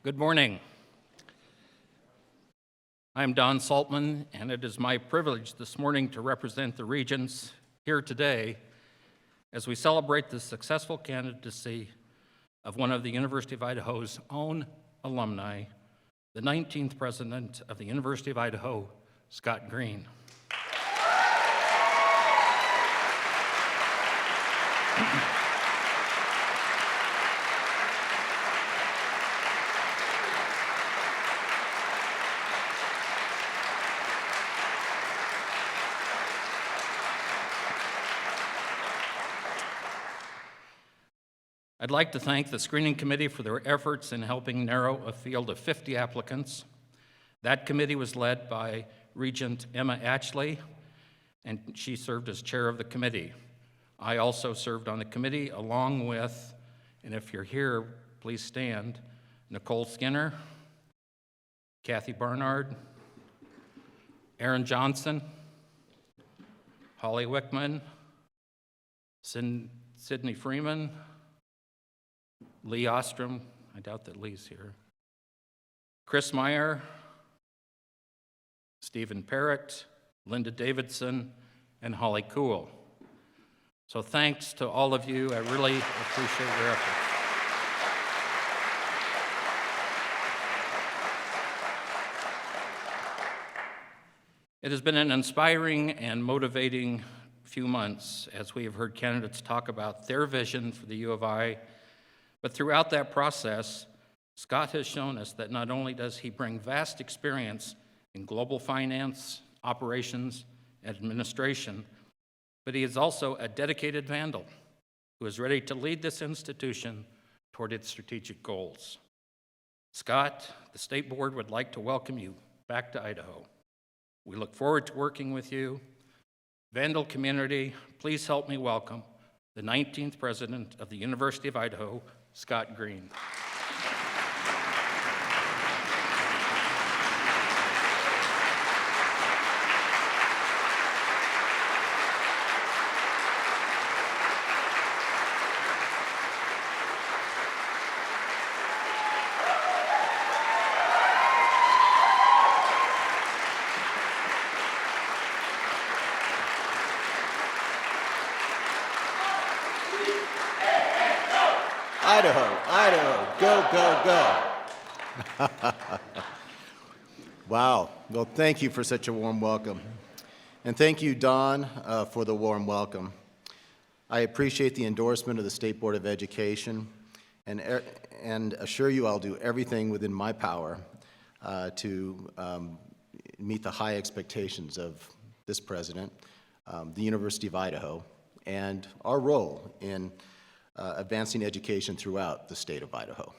Good morning. I'm Don Saltman, and it is my privilege this morning to represent the Regents here today as we celebrate the successful candidacy of one of the University of Idaho's own alumni, the 19th president of the University of Idaho, Scott Green. I'd like to thank the screening committee for their efforts in helping narrow a field of 50 applicants. That committee was led by Regent Emma Atchley, and she served as chair of the committee. I also served on the committee along with, and if you're here, please stand, Nicole Skinner, Kathy Barnard, Aaron Johnson, Holly Wickman, Sydney Freeman, Lee Ostrom, I doubt that Lee's here, Chris Meyer, Stephen Parrott, Linda Davidson, and Holly Kuhl. So thanks to all of you. I really appreciate your efforts. It has been an inspiring and motivating few months as we have heard candidates talk about their vision for the U of I. But throughout that process, Scott has shown us that not only does he bring vast experience in global finance, operations, and administration, but he is also a dedicated Vandal who is ready to lead this institution toward its strategic goals. Scott, the State Board would like to welcome you back to Idaho. We look forward to working with you. Vandal community, please help me welcome the 19th president of the University of Idaho, Scott Green. Idaho, Idaho, go, go, go. Wow. Well, thank you for such a warm welcome. And thank you, Don, for the warm welcome. I appreciate the endorsement of the State Board of Education and assure you I'll do everything within my power to meet the high expectations of this president, the University of Idaho, and our role in advancing education throughout the state of Idaho.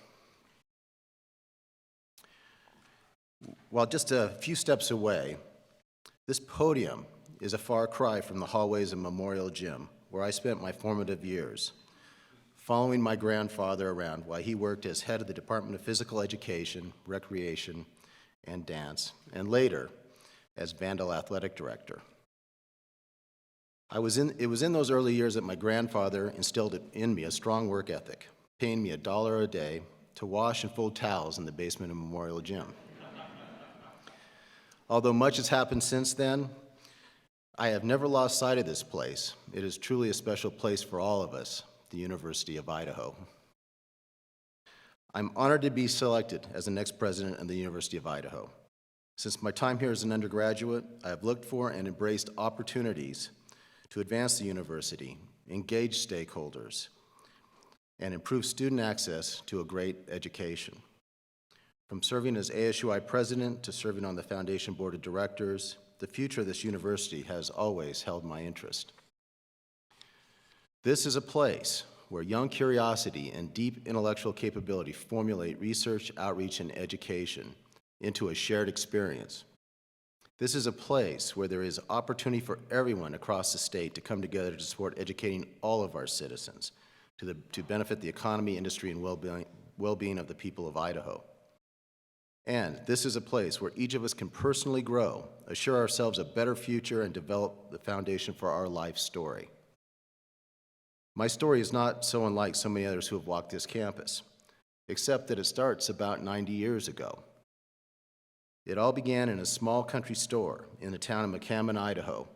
While just a few steps away, this podium is a far cry from the hallways of Memorial Gym, where I spent my formative years, following my grandfather around while he worked as head of the Department of Physical Education, Recreation, and Dance, and later as Vandal Athletic Director. It was in those early years that my grandfather instilled in me a strong work ethic, paying me $1 a day to wash and fold towels in the basement of Memorial Gym. Although much has happened since then, I have never lost sight of this place. It is truly a special place for all of us, the University of Idaho. I'm honored to be selected as the next president of the University of Idaho. Since my time here as an undergraduate, I have looked for and embraced opportunities to advance the university, engage stakeholders, and improve student access to a great education. From serving as ASUI president to serving on the Foundation Board of Directors, the future of this university has always held my interest. This is a place where young curiosity and deep intellectual capability formulate research, outreach, and education into a shared experience. This is a place where there is opportunity for everyone across the state to come together to support educating all of our citizens to benefit the economy, industry, and well-being of the people of Idaho. And this is a place where each of us can personally grow, assure ourselves a better future, and develop the foundation for our life story. My story is not so unlike so many others who have walked this campus. except that it starts about 90 years ago. It all began in a small country store in the town of McCammon, Idaho,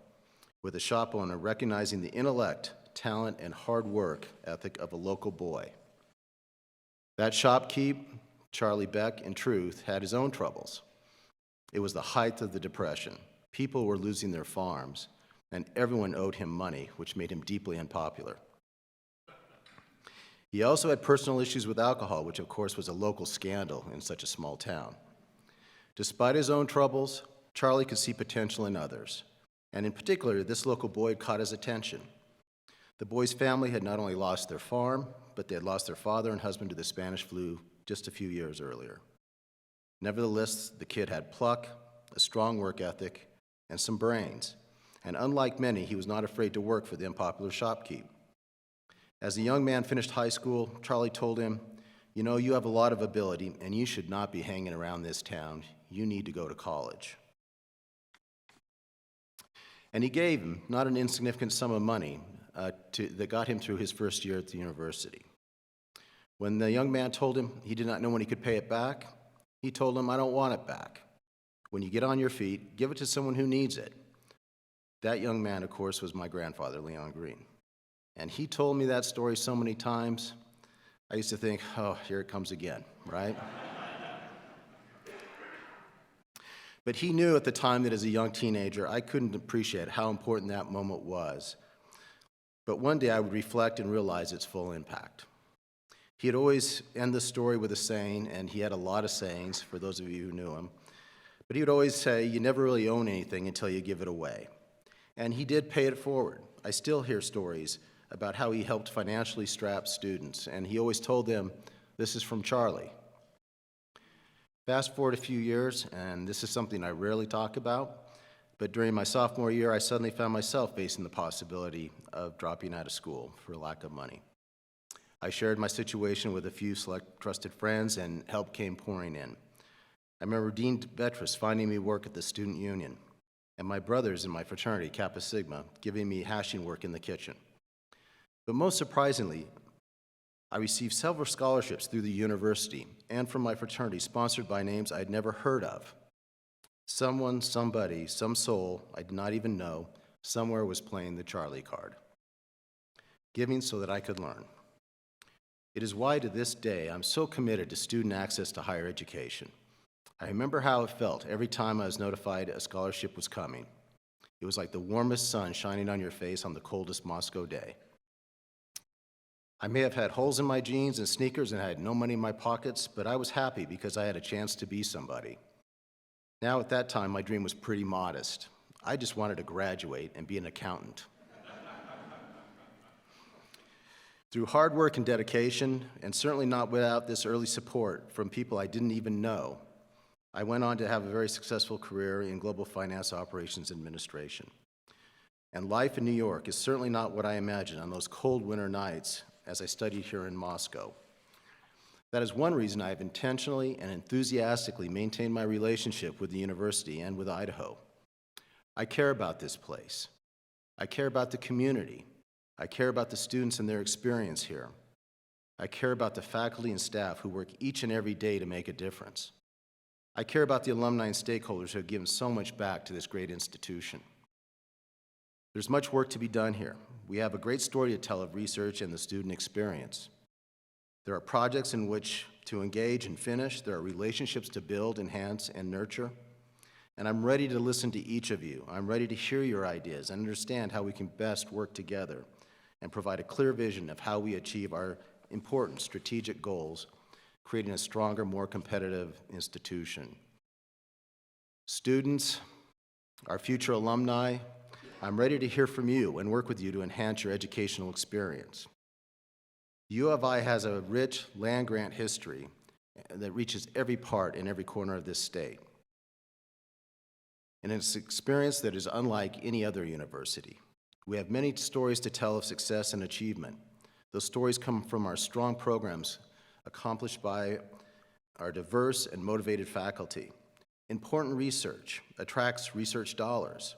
with a shop owner recognizing the intellect, talent, and hard work ethic of a local boy. That shopkeep, Charlie Beck, in truth, had his own troubles. It was the height of the Depression. People were losing their farms, and everyone owed him money, which made him deeply unpopular. He also had personal issues with alcohol, which of course was a local scandal in such a small town. Despite his own troubles, Charlie could see potential in others, and in particular, this local boy had caught his attention. The boy's family had not only lost their farm, but they had lost their father and husband to the Spanish flu just a few years earlier. Nevertheless, the kid had pluck, a strong work ethic, and some brains, and unlike many, he was not afraid to work for the unpopular shopkeep. As the young man finished high school, Charlie told him, "You know, you have a lot of ability, and you should not be hanging around this town. You need to go to college." And he gave him not an insignificant sum of money that got him through his first year at the university. When the young man told him he did not know when he could pay it back, he told him, "I don't want it back. When you get on your feet, give it to someone who needs it." That young man, of course, was my grandfather, Leon Green. And he told me that story so many times, I used to think, oh, here it comes again, right? But he knew at the time that as a young teenager, I couldn't appreciate how important that moment was. But one day I would reflect and realize its full impact. He'd always end the story with a saying, and he had a lot of sayings for those of you who knew him. But he would always say, "You never really own anything until you give it away." And he did pay it forward. I still hear stories about how he helped financially strapped students, and he always told them, "This is from Charlie." Fast forward a few years, and this is something I rarely talk about, but during my sophomore year, I suddenly found myself facing the possibility of dropping out of school for lack of money. I shared my situation with a few select trusted friends, and help came pouring in. I remember Dean Vetras finding me work at the student union, and my brothers in my fraternity, Kappa Sigma, giving me hashing work in the kitchen. But most surprisingly, I received several scholarships through the university and from my fraternity, sponsored by names I'd never heard of. Someone, somebody, some soul I did not even know, somewhere was playing the Charlie card. Giving so that I could learn. It is why to this day I'm so committed to student access to higher education. I remember how it felt every time I was notified a scholarship was coming. It was like the warmest sun shining on your face on the coldest Moscow day. I may have had holes in my jeans and sneakers and I had no money in my pockets, but I was happy because I had a chance to be somebody. Now, at that time, my dream was pretty modest. I just wanted to graduate and be an accountant. Through hard work and dedication, and certainly not without this early support from people I didn't even know, I went on to have a very successful career in global finance operations administration. And life in New York is certainly not what I imagined on those cold winter nights as I studied here in Moscow. That is one reason I have intentionally and enthusiastically maintained my relationship with the university and with Idaho. I care about this place. I care about the community. I care about the students and their experience here. I care about the faculty and staff who work each and every day to make a difference. I care about the alumni and stakeholders who have given so much back to this great institution. There's much work to be done here. We have a great story to tell of research and the student experience. There are projects in which to engage and finish. There are relationships to build, enhance, and nurture. And I'm ready to listen to each of you. I'm ready to hear your ideas and understand how we can best work together and provide a clear vision of how we achieve our important strategic goals, creating a stronger, more competitive institution. Students, our future alumni, I'm ready to hear from you and work with you to enhance your educational experience. U of I has a rich land-grant history that reaches every part and every corner of this state. And it's an experience that is unlike any other university. We have many stories to tell of success and achievement. Those stories come from our strong programs accomplished by our diverse and motivated faculty. Important research attracts research dollars,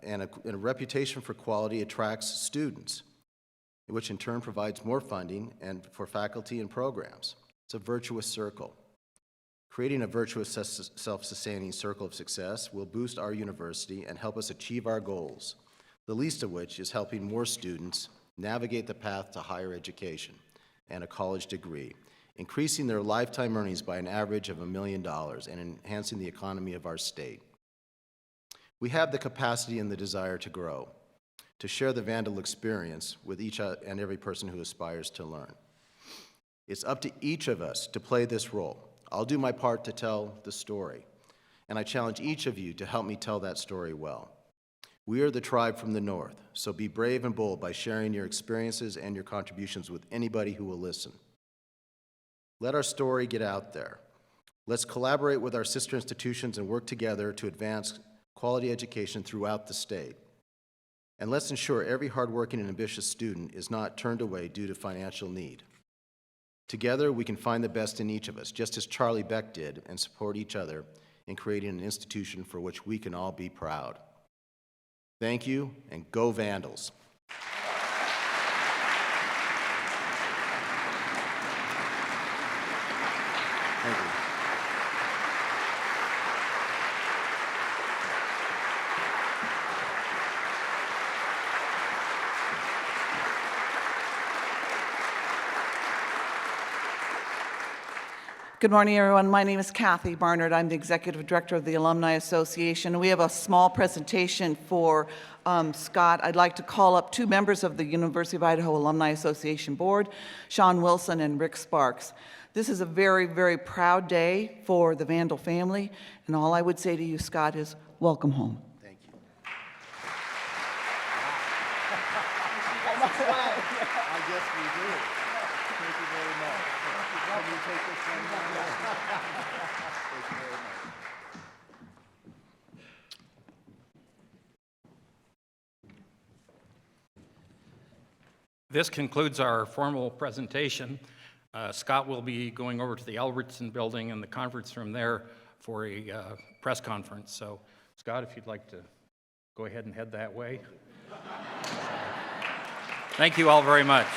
and a reputation for quality attracts students. which in turn provides more funding and for faculty and programs. It's a virtuous circle. Creating a virtuous self-sustaining circle of success will boost our university and help us achieve our goals, the least of which is helping more students navigate the path to higher education and a college degree, increasing their lifetime earnings by an average of $1 million and enhancing the economy of our state. We have the capacity and the desire to grow, to share the Vandal experience with each and every person who aspires to learn. It's up to each of us to play this role. I'll do my part to tell the story, and I challenge each of you to help me tell that story well. We are the tribe from the north, so be brave and bold by sharing your experiences and your contributions with anybody who will listen. Let our story get out there. Let's collaborate with our sister institutions and work together to advance quality education throughout the state. And let's ensure every hardworking and ambitious student is not turned away due to financial need. Together, we can find the best in each of us, just as Charlie Beck did, and support each other in creating an institution for which we can all be proud. Thank you, and go Vandals. Thank you. Good morning, everyone. My name is Kathy Barnard. I'm the Executive Director of the Alumni Association. We have a small presentation for Scott. I'd like to call up two members of the University of Idaho Alumni Association Board, Sean Wilson and Rick Sparks. This is a very, very proud day for the Vandal family, and all I would say to you, Scott, is welcome home. Thank you. I guess we do. Thank you very much. Can you take this one down? Thank you very much. This concludes our formal presentation. Scott will be going over to the Albertson building and the conference room there for a press conference. So, Scott, if you'd like to go ahead and head that way. Thank you all very much.